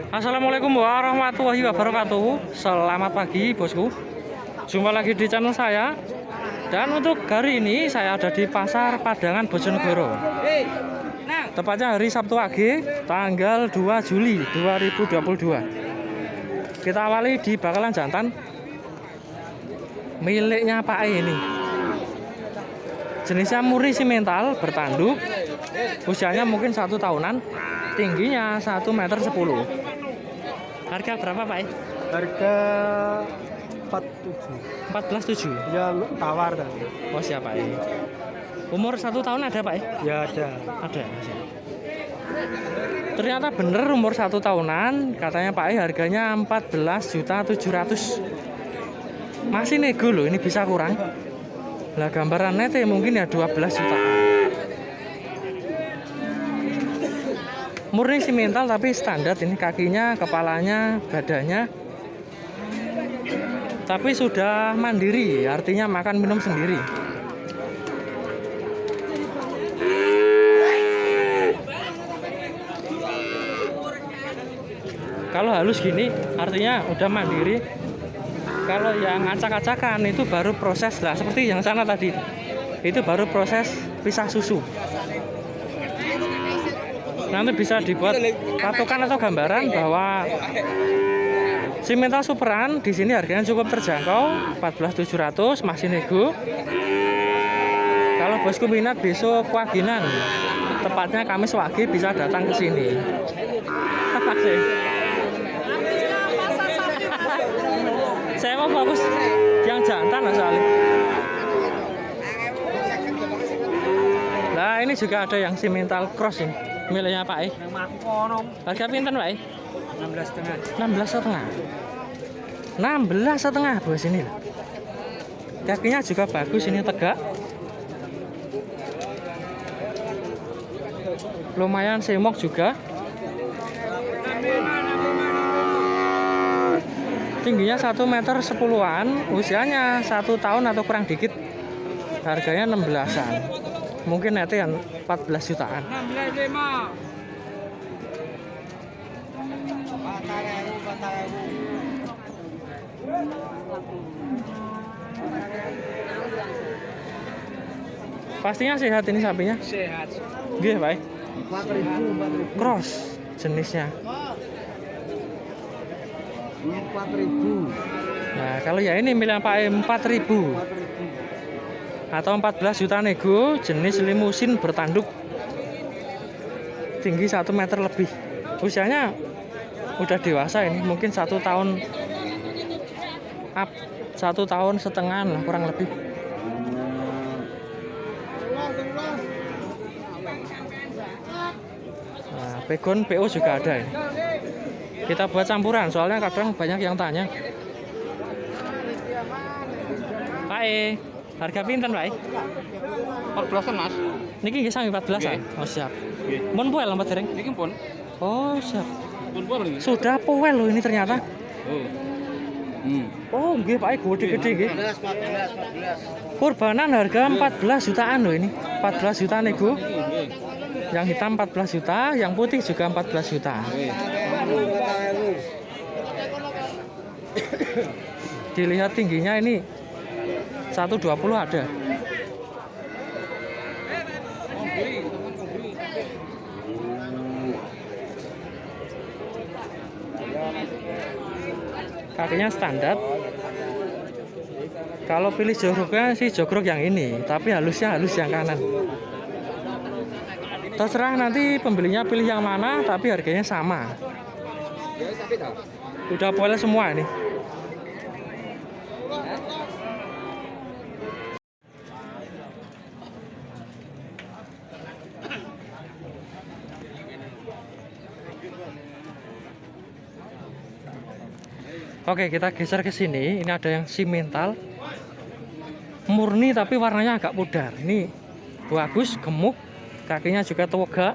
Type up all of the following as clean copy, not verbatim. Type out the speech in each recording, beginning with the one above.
Assalamualaikum warahmatullahi wabarakatuh. Selamat pagi bosku. Jumpa lagi di channel saya. Dan untuk hari ini saya ada di Pasar Padangan Bojonegoro. Tepatnya hari Sabtu pagi, tanggal 2 Juli 2022. Kita awali di bakalan jantan miliknya Pak E ini. Jenisnya murni simental bertanduk. Usianya mungkin 1 tahunan. Tingginya 1,10 meter. Harga berapa Pak? Harga 47. 14.700. Ya tawar tadi. Oh siapa ini? Umur 1 tahun ada Pak? Ya ada. Ada. Ternyata bener umur 1 tahunan. Katanya Pak harganya 14.700.000. Masih nego loh, ini bisa kurang. Lah gambaran net mungkin ya 12 jutaan. Murni simental tapi standar, ini kakinya, kepalanya, badannya. Tapi sudah mandiri, artinya makan minum sendiri. Kalau halus gini artinya udah mandiri. Kalau yang acak-acakan itu baru proses lah, seperti yang sana tadi. Itu baru proses pisah susu. Nanti bisa dibuat patokan atau gambaran bahwa simental superan di sini harganya cukup terjangkau, 14.700, masih nego. Kalau bosku minat besok waginan, tepatnya Kamis Wage bisa datang ke sini. Apa sih? Saya mau fokus yang jantan soalnya. Nah ini juga ada yang simental cross ini. Miliknya Pak E. Harga pinten Pak E? 16,5. 16,5 bos ini. Kakinya juga bagus, ini tegak. Lumayan semok juga. Tingginya 1,10 meter, usianya 1 tahun atau kurang dikit. Harganya 16-an. Mungkin nanti yang 14 jutaan. 16,5. Pastinya sehat ini sapinya. Sehat. Gih, Pak. 4.000. Cross jenisnya. Ini 4.000. Nah, kalau ya ini milik Pak E 4.000. Atau 14 juta nego, jenis limusin bertanduk, tinggi 1 meter lebih. Usianya udah dewasa ini, mungkin 1 tahun up, 1 tahun setengah lah kurang lebih. Nah, pegon PO juga ada ini. Kita buat campuran, soalnya kadang banyak yang tanya. Pak E, harga pinten Pak E? 14-an Mas. Niki nggih sami 14-an. Oh siap. Mun puel lambat dereng. Niki pun. Oh siap. Pun ini. Sudah puel loh ini ternyata. Oh. Oh nggih Pak E gede-gede nggih. 14. Kurbanan harga 14 jutaan loh ini. 14 juta nego. Yang hitam 14 juta, yang putih juga 14 juta. Dilihat tingginya ini 120 ada. Kakinya standar. Kalau pilih jogroknya sih jogrok yang ini, tapi halusnya halus yang kanan. Terserah nanti pembelinya pilih yang mana, tapi harganya sama. Udah boleh semua ini. Oke, kita geser ke sini. Ini ada yang simental, murni tapi warnanya agak pudar. Ini bagus, gemuk, kakinya juga tegak.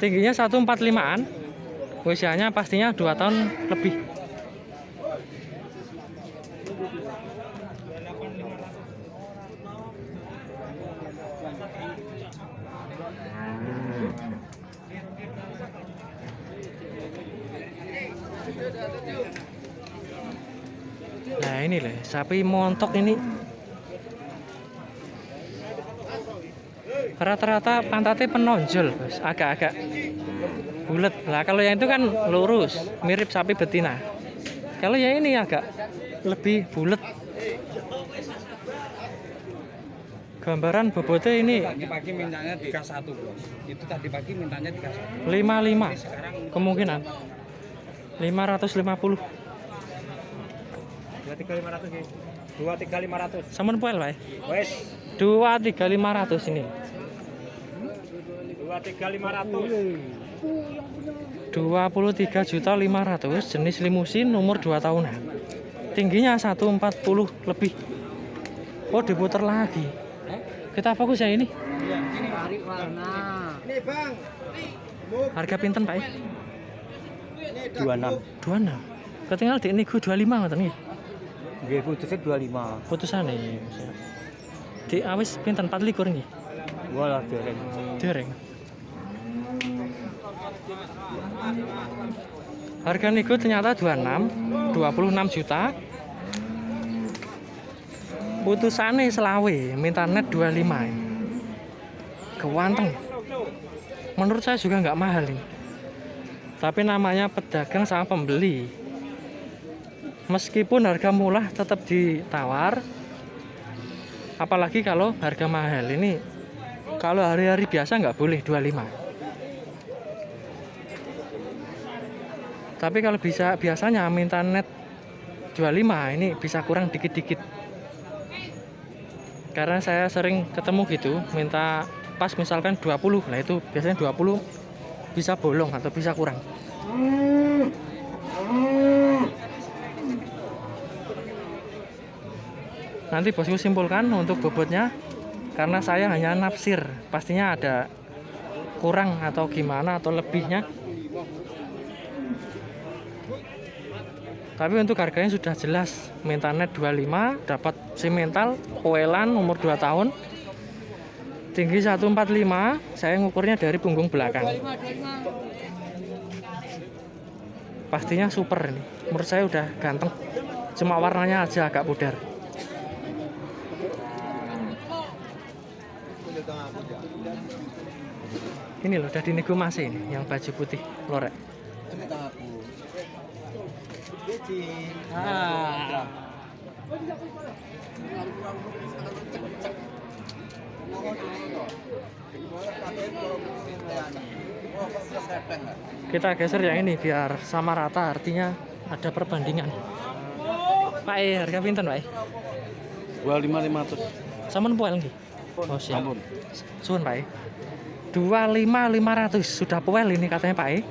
Tingginya 145-an. Usianya pastinya 2 tahun lebih. ini loh, sapi montok ini. Rata-rata pantatnya penonjol, Bos. Agak-agak bulat. Lah kalau yang itu kan lurus, mirip sapi betina. Kalau yang ini agak lebih bulat. Gambaran bobotnya ini Tadi pagi mintanya 31, Bos. Itu tadi pagi mintanya 31. 55 Sekarang kemungkinan 550. 23500 nih. 23500. Sampun poel wae. Wes, 23500 ini. 23500. 23.500.000 jenis limusin umur 2 tahunan. Tingginya 140 lebih. Oh, diputar lagi. Kita fokus ya ini. Iya, ini cari warna. Ini, Bang. Harga pinten, Pak? 26. 26. Ketinggal di niku 25 ngoten nggih. Nggih, putusnya 25. Putusane. Di awis pinten 24 nggih. Walah, dereng. Dereng. Harga niku ternyata 26 juta. Putusane selawe, minta net 25. Kewanteng. Menurut saya juga nggak mahal nih. Tapi namanya pedagang sama pembeli. Meskipun harga murah tetap ditawar. Apalagi kalau harga mahal ini. Kalau hari-hari biasa nggak boleh 25. Tapi kalau bisa biasanya minta net 25, ini bisa kurang dikit-dikit. Karena saya sering ketemu gitu, minta pas misalkan 20, nah itu biasanya 20 bisa bolong atau bisa kurang. Nanti bosku simpulkan untuk bobotnya, karena saya hanya nafsir, pastinya ada kurang atau gimana atau lebihnya. Tapi untuk harganya sudah jelas, minta net 25, dapat simental, poelan umur 2 tahun, tinggi 145, saya ngukurnya dari punggung belakang. Pastinya super ini, menurut saya udah ganteng, cuma warnanya aja agak pudar. Ini loh, udah dinegomasi ini, yang baju putih, lorek. Ah. Kita geser yang ini biar sama rata, artinya ada perbandingan. Pak, harga pinten, Pak? 25500. Sampun poel nggih. Oh, siap. Sampun. Suwun, Pak. 25500 sudah poel ini katanya, Pak.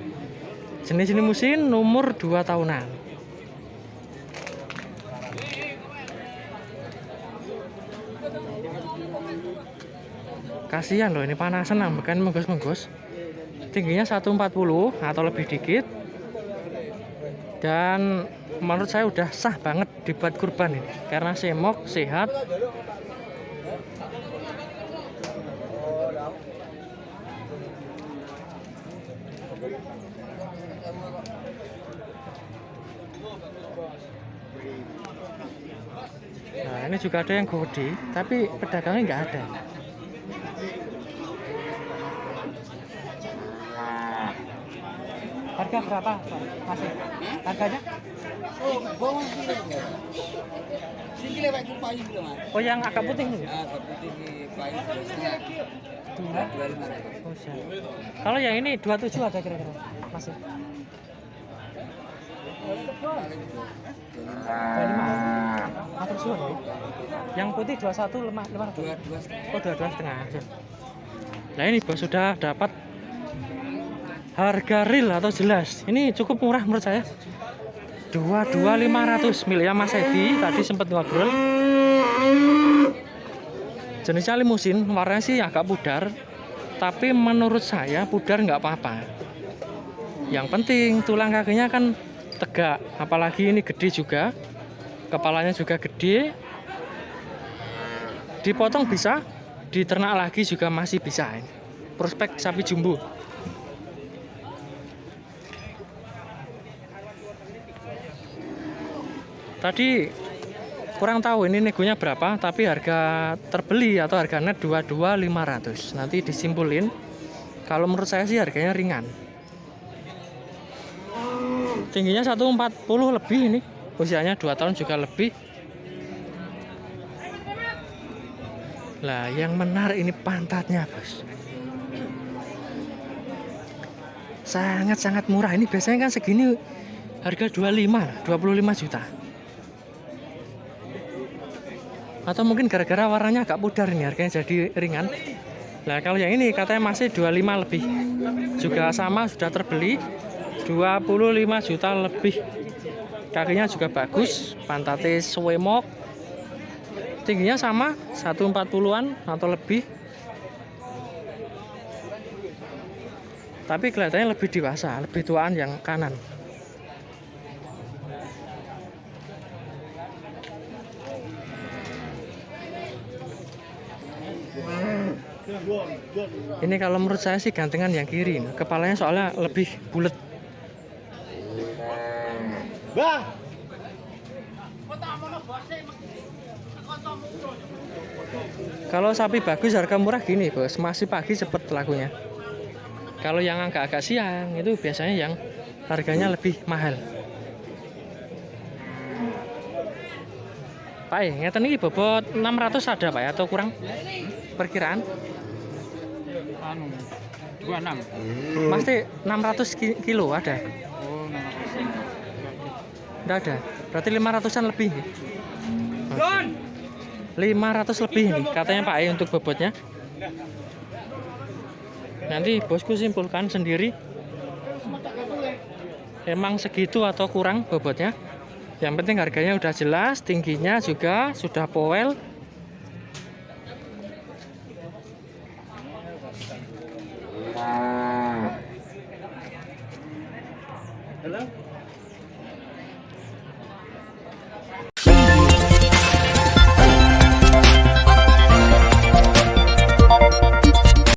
Jenis limusin umur 2 tahunan. Kasihan loh, ini panasan ambekan menggos-menggos. Tingginya 140 atau lebih dikit. Dan menurut saya udah sah banget dibuat kurban ini, karena semok, sehat. Nah, ini juga ada yang gede, tapi pedagangnya nggak ada. Harga berapa, Pak? Masih? Harganya? Oh, yang agak putih nih? Oh, siap. Kalau yang ini 27 ada kira-kira? Masih? 25? Atur suwun ya? Yang putih 21 lemah 500? Oh, 22,5. Nah, ini bos sudah dapat harga real atau jelas. Ini cukup murah menurut saya. 22.500 milik Mas Edi tadi sempat ngobrol. Jenisnya limusin, warnanya sih agak pudar, tapi menurut saya pudar nggak apa-apa. Yang penting tulang kakinya kan tegak, apalagi ini gede juga, kepalanya juga gede. Dipotong bisa, diternak lagi juga masih bisa. Prospek sapi jumbo. Tadi kurang tahu ini negonya berapa, tapi harga terbeli atau harga net 22.500. Nanti disimpulin. Kalau menurut saya sih harganya ringan. Tingginya 140 lebih ini. Usianya 2 tahun juga lebih. Lah, yang menarik ini pantatnya, Bos. Sangat-sangat murah. Ini biasanya kan segini harga 25 juta. Atau mungkin gara-gara warnanya agak pudar ini harganya jadi ringan. Nah, kalau yang ini katanya masih 25 lebih. Juga sama, sudah terbeli 25 juta lebih. Kakinya juga bagus, pantatnya swemok. Tingginya sama 140-an atau lebih. Tapi kelihatannya lebih dewasa, lebih tuaan yang kanan. Ini kalau menurut saya sih gantengan yang kiri. Kepalanya soalnya lebih bulat. Kalau sapi bagus harga murah gini, Bos. Masih pagi cepet lakunya. Kalau yang agak-agak siang itu biasanya yang harganya lebih mahal. Pak, ngeten iki bobot 600 ada, Pak ya, atau kurang? Perkiraan? 26. Pasti 600 kilo ada. Oh, 600. Enggak ada. Berarti 500-an lebih. 500 lebih nih katanya Pak E untuk bobotnya. Nanti bosku simpulkan sendiri. Emang segitu atau kurang bobotnya. Yang penting harganya udah jelas, tingginya juga sudah powel. Halo?